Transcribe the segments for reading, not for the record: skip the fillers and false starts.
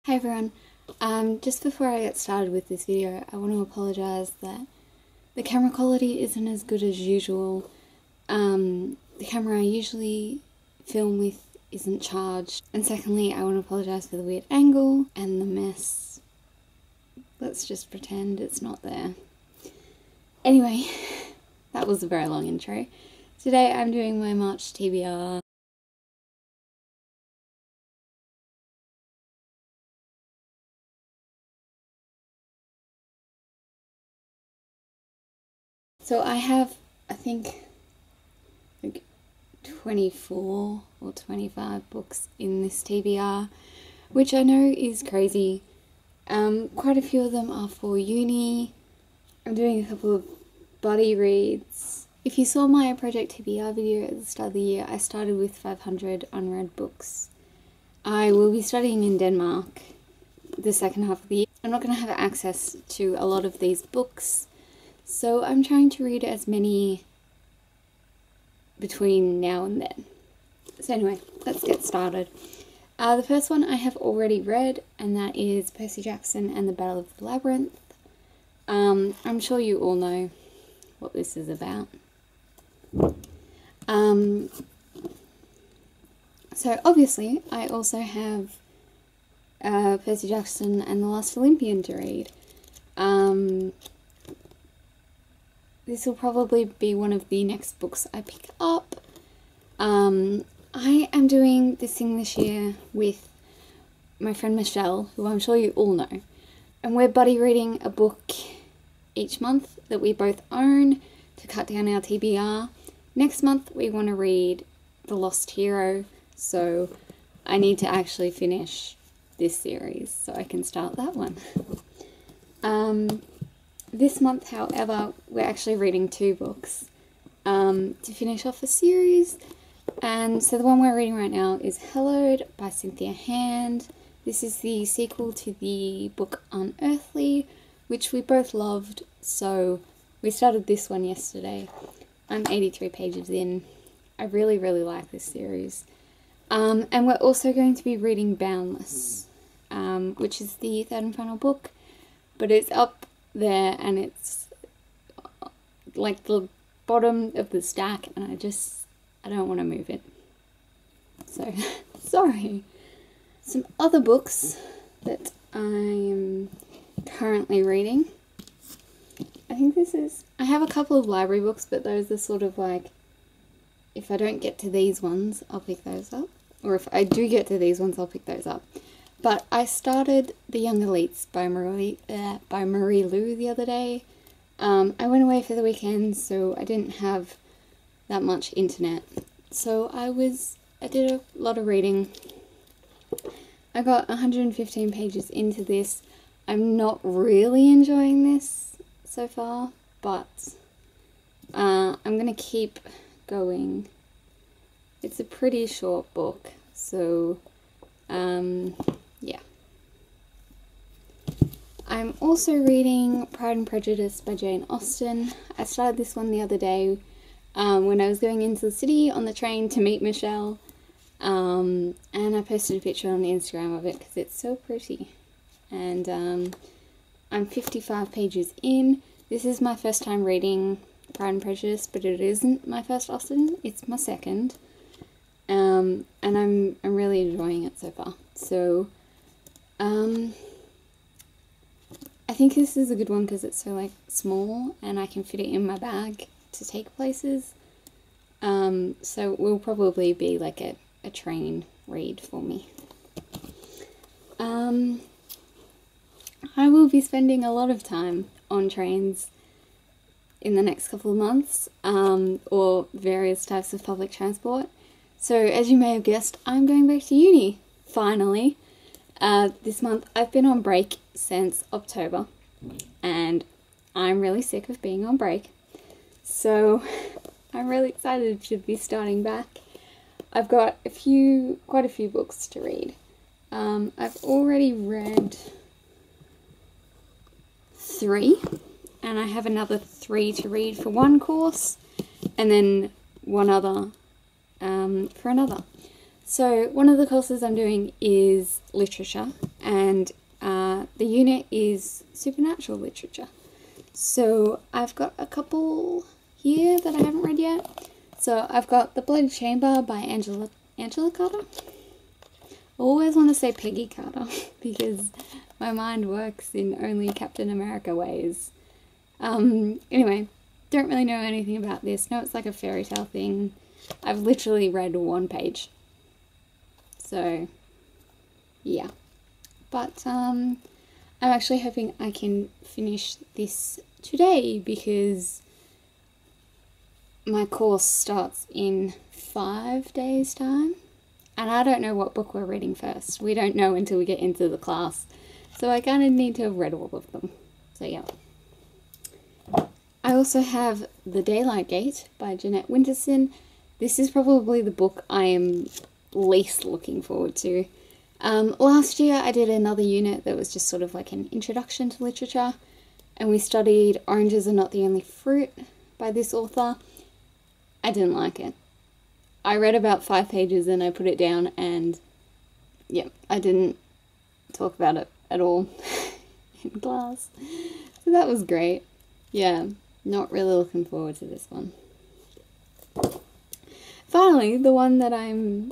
Hi everyone, just before I get started with this video, I want to apologise that the camera quality isn't as good as usual. The camera I usually film with isn't charged, and secondly I want to apologise for the weird angle and the mess. Let's just pretend it's not there. Anyway, that was a very long intro. Today I'm doing my March TBR. So I have, I think, like 24 or 25 books in this TBR, which I know is crazy. Quite a few of them are for uni. I'm doing a couple of buddy reads. If you saw my Project TBR video at the start of the year, I started with 500 unread books. I will be studying in Denmark the second half of the year. I'm not going to have access to a lot of these books, so I'm trying to read as many between now and then. So anyway, let's get started. The first one I have already read, and that is Percy Jackson and the Battle of the Labyrinth. I'm sure you all know what this is about. So obviously I also have Percy Jackson and the Last Olympian to read. This will probably be one of the next books I pick up. I am doing this thing this year with my friend Michelle, who I'm sure you all know. And we're buddy reading a book each month that we both own to cut down our TBR. Next month we want to read The Lost Hero, so I need to actually finish this series so I can start that one. This month, however, we're actually reading two books to finish off a series. And so the one we're reading right now is Hallowed by Cynthia Hand. This is the sequel to the book Unearthly, which we both loved, so we started this one yesterday. I'm 83 pages in. I really, really like this series. And we're also going to be reading Boundless, which is the third and final book, but it's up there and it's like the bottom of the stack, and I don't want to move it. So, sorry. Some other books that I'm currently reading. I have a couple of library books, but those are sort of like, if I don't get to these ones, I'll pick those up. Or if I do get to these ones, I'll pick those up. But I started The Young Elites by Marie Lu the other day. I went away for the weekend, so I didn't have that much internet. So I did a lot of reading. I got 115 pages into this. I'm not really enjoying this so far, but I'm going to keep going. It's a pretty short book, so yeah. I'm also reading Pride and Prejudice by Jane Austen. I started this one the other day when I was going into the city on the train to meet Michelle, and I posted a picture on the Instagram of it because it's so pretty. And I'm 55 pages in. This is my first time reading Pride and Prejudice, but it isn't my first Austen, it's my second. And I'm really enjoying it so far. So, I think this is a good one because it's so like small and I can fit it in my bag to take places. So it will probably be like a train read for me. I will be spending a lot of time on trains in the next couple of months, or various types of public transport. So as you may have guessed, I'm going back to uni, finally. This month I've been on break since October, and I'm really sick of being on break. So I'm really excited to be starting back. I've got quite a few books to read. I've already read 3, and I have another 3 to read for one course, and then one other for another. So one of the courses I'm doing is literature, and the unit is supernatural literature. So I've got a couple here that I haven't read yet. So I've got The Bloody Chamber by Angela Carter. I always want to say Peggy Carter because my mind works in only Captain America ways. Anyway, don't really know anything about this. No, it's like a fairy tale thing. I've literally read one page. So, yeah. But, I'm actually hoping I can finish this today because my course starts in 5 days' time. And I don't know what book we're reading first. We don't know until we get into the class. So I kind of need to have read all of them. So yeah. I also have The Daylight Gate by Jeanette Winterson. This is probably the book I am least looking forward to. Last year I did another unit that was just sort of like an introduction to literature. And we studied Oranges Are Not the Only Fruit by this author. I didn't like it. I read about 5 pages and I put it down, and yeah, I didn't talk about it at all in class. So that was great. Yeah, not really looking forward to this one. Finally, the one that I'm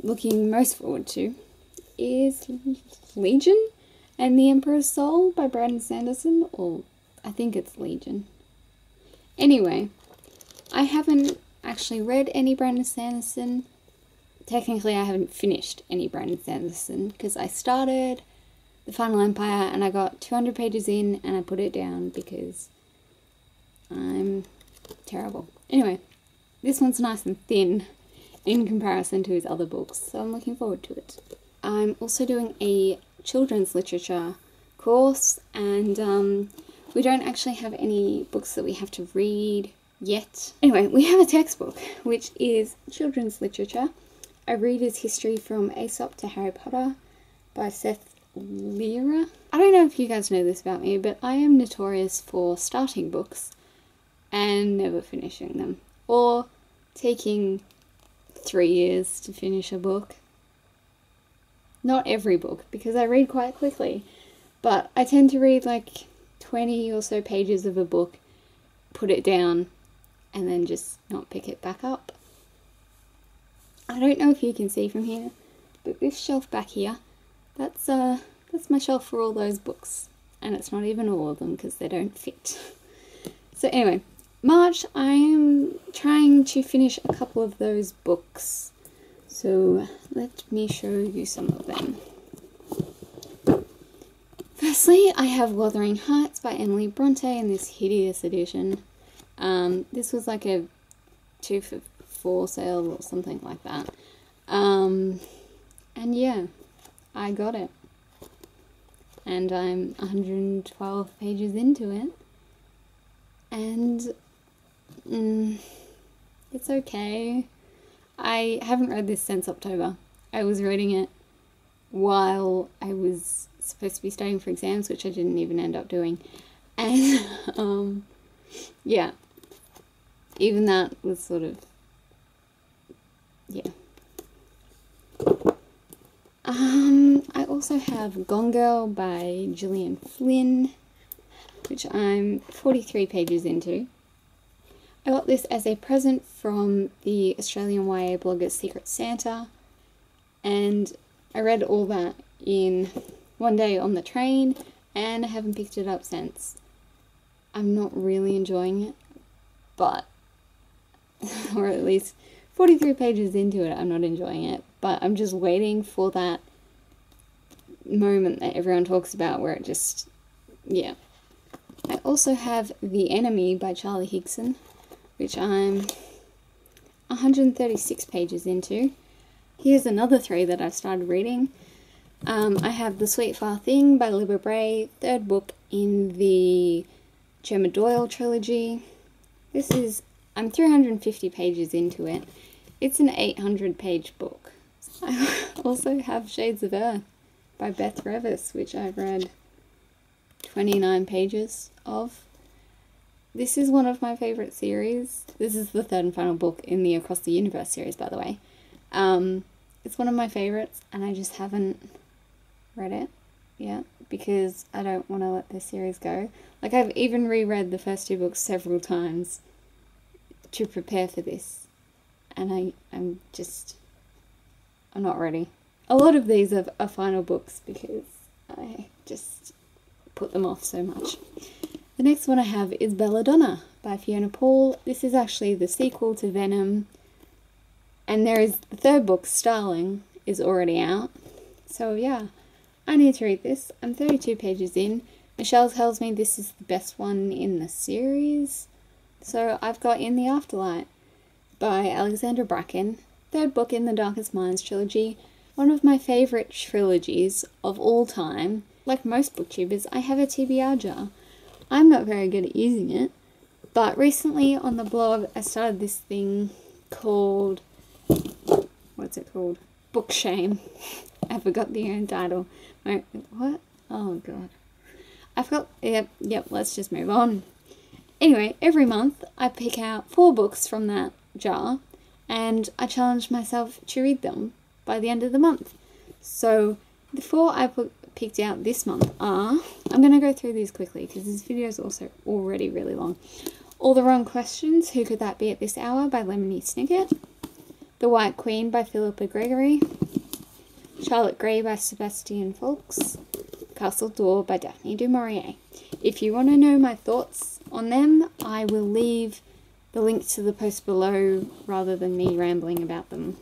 looking most forward to is Legion and the Emperor's Soul by Brandon Sanderson, or I think it's Legion. Anyway, I haven't actually read any Brandon Sanderson. Technically, I haven't finished any Brandon Sanderson because I started The Final Empire and I got 200 pages in and I put it down because I'm terrible. Anyway, this one's nice and thin in comparison to his other books, so I'm looking forward to it. I'm also doing a children's literature course, and we don't actually have any books that we have to read yet. Anyway, we have a textbook, which is children's literature, A Reader's History from Aesop to Harry Potter by Seth Lira. I don't know if you guys know this about me, but I am notorious for starting books and never finishing them, or taking 3 years to finish a book. Not every book, because I read quite quickly, but I tend to read like 20 or so pages of a book, put it down, and then just not pick it back up. I don't know if you can see from here, but this shelf back here, that's my shelf for all those books. And it's not even all of them because they don't fit. So anyway, March, I am trying to finish a couple of those books. So let me show you some of them. Firstly, I have Wuthering Heights by Emily Bronte in this hideous edition. This was like a 2 for 4 sale or something like that. And yeah, I got it. And I'm 112 pages into it. And it's okay. I haven't read this since October. I was reading it while I was supposed to be studying for exams, which I didn't even end up doing. And yeah, even that was sort of, yeah. I also have Gone Girl by Gillian Flynn, which I'm 43 pages into. I got this as a present from the Australian YA blogger Secret Santa, and I read all that in one day on the train, and I haven't picked it up since. I'm not really enjoying it, but, or at least 43 pages into it, I'm not enjoying it, but I'm just waiting for that moment that everyone talks about where it just, yeah. I also have The Enemy by Charlie Higson, which I'm 136 pages into. Here's another 3 that I've started reading. I have The Sweet Far Thing by Libba Bray, 3rd book in the Gemma Doyle trilogy. I'm 350 pages into it. It's an 800-page book. I also have Shades of Earth by Beth Revis, which I've read 29 pages of. This is one of my favourite series. This is the 3rd and final book in the Across the Universe series, by the way. it's one of my favorites, and I just haven't read it yet because I don't want to let this series go. Like, I've even reread the first 2 books several times to prepare for this, and I'm not ready. A lot of these are final books because I just put them off so much. The next one I have is Belladonna by Fiona Paul. This is actually the sequel to Venom, and there is the 3rd book, Starling, is already out. So yeah, I need to read this. I'm 32 pages in. Michelle tells me this is the best one in the series. So I've got In the Afterlight by Alexandra Bracken, 3rd book in the Darkest Minds trilogy. One of my favourite trilogies of all time. Like most booktubers, I have a TBR jar. I'm not very good at using it, but recently on the blog I started this thing called, what's it called? Book Shame. I forgot the title. What? Oh god. I forgot. Yep, let's just move on. Anyway, every month I pick out 4 books from that jar and I challenge myself to read them by the end of the month. So the 4 I picked out this month are, I'm going to go through these quickly because this video is also already really long. All the Wrong Questions, Who Could That Be at This Hour by Lemony Snicket. The White Queen by Philippa Gregory. Charlotte Gray by Sebastian Faulks. Castle Door by Daphne du Maurier. If you want to know my thoughts on them, I will leave the link to the post below rather than me rambling about them.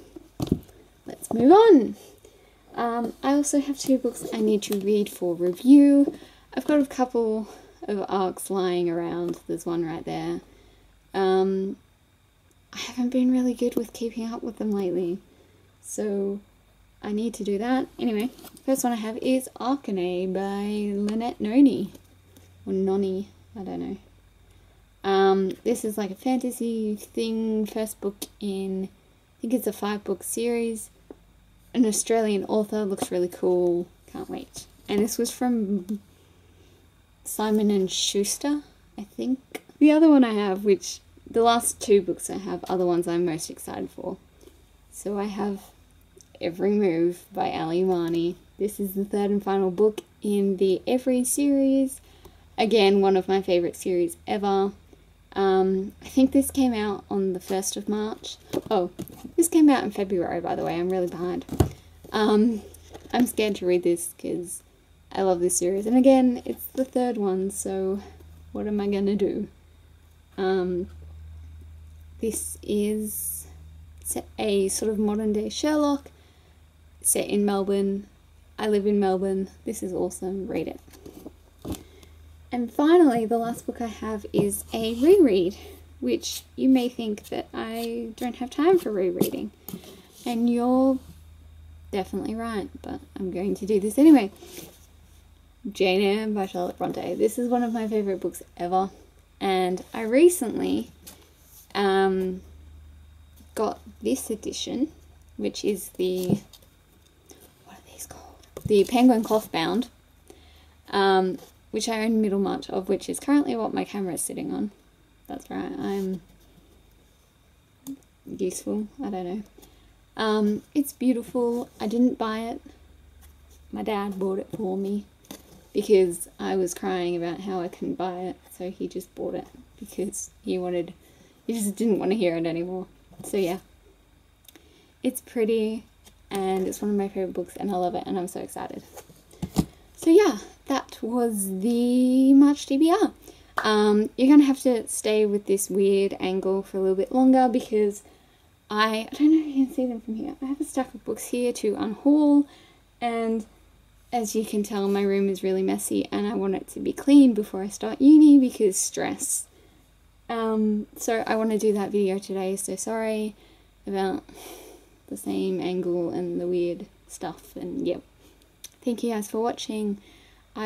Let's move on. I also have 2 books I need to read for review. I've got a couple of arcs lying around. There's one right there. I haven't been really good with keeping up with them lately, so I need to do that. Anyway, first one I have is Arcane by Lynette Noni. Or Noni, I don't know. This is like a fantasy thing, first book in, I think it's a 5-book series. An Australian author, looks really cool, can't wait. And this was from Simon & Schuster, I think. The other one I have, which the last 2 books I have are the ones I'm most excited for. So I have Every Move by Ali Marnie. This is the 3rd and final book in the Every series. Again, one of my favourite series ever. I think this came out on the 1st of March. Oh, this came out in February, by the way. I'm really behind. I'm scared to read this because I love this series. And again, it's the 3rd one, so what am I going to do? This is a sort of modern day Sherlock set in Melbourne. I live in Melbourne. This is awesome. Read it. And finally, the last book I have is a reread, which you may think that I don't have time for rereading. And you're definitely right, but I'm going to do this anyway. Jane Eyre by Charlotte Bronte. This is one of my favourite books ever. And I recently got this edition, which is the, what are these called? The Penguin Cloth Bound. Which I own Middlemarch of, which is currently what my camera is sitting on. That's right, I'm useful, I don't know. It's beautiful. I didn't buy it. My dad bought it for me because I was crying about how I couldn't buy it, so he just bought it because he just didn't want to hear it anymore. So yeah, it's pretty and it's one of my favourite books and I love it and I'm so excited. So yeah, that was the March TBR. You're going to have to stay with this weird angle for a little bit longer because I don't know if you can see them from here. I have a stack of books here to unhaul, and as you can tell, my room is really messy and I want it to be clean before I start uni because stress. So I want to do that video today, so sorry about the same angle and the weird stuff, and yep. Thank you guys for watching.